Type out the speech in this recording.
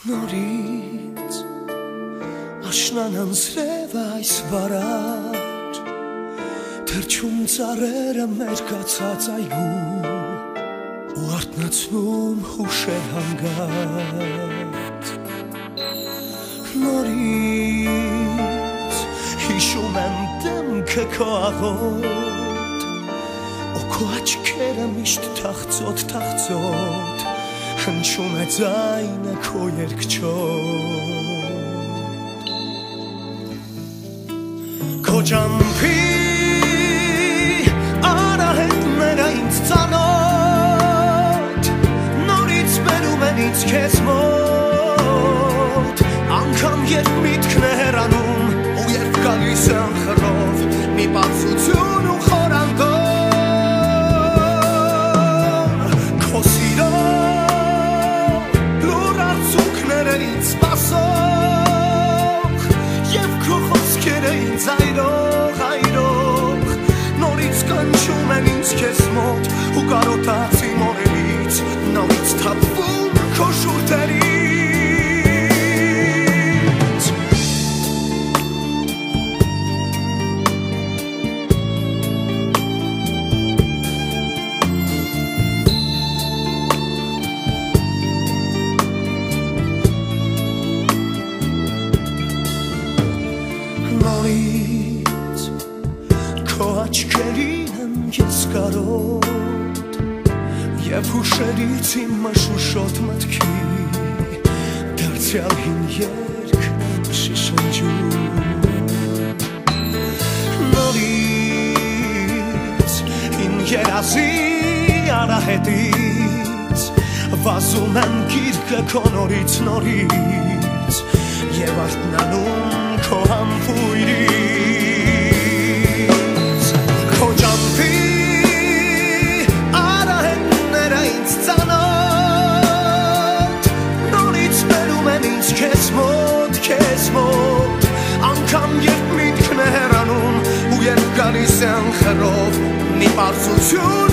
Նորից աշնան անցրև այս վարար թրջում ծառերը մեր կացած այգու ու արթնացնում հուշեր հանգած Նորից հիշում եմ դեմքը քո աղոտ ու քո աչքերը միշտ թախծոտ Հնչում է ձայնը քո երգչոտ Քո ջամփի արահետները ինձ ծանոթ Նորից բերում են ինձ քեզ մոտ Անգամ երբ միտքն է հեռանում ու երբ գալիս են խռով Մի բացություն ու խորանտով Ինձ սպասող և քո խոսքերը ինձ այրող նորից կանչում են ինձ քեզ մոտ ու կարոտած իմ օրերից նորից թափվում քո շուրթերից Նորից քո աչքերին եմ ես կարոտ և հուշերից իմ մշուշոտ մտքի դարձյալ հին երգն եմ շշնջում Նորից հին երազի արահետից վազում եմ գիրկը քո նորից և արթնանում Քո համբույրից Քո ջամփի արահետները ինձ ծանոթ Նորից բերում են ինձ քեզ մոտ Անգամ երբ միտքն է հեռանում ու երբ գալիս են խռով Մի պարզություն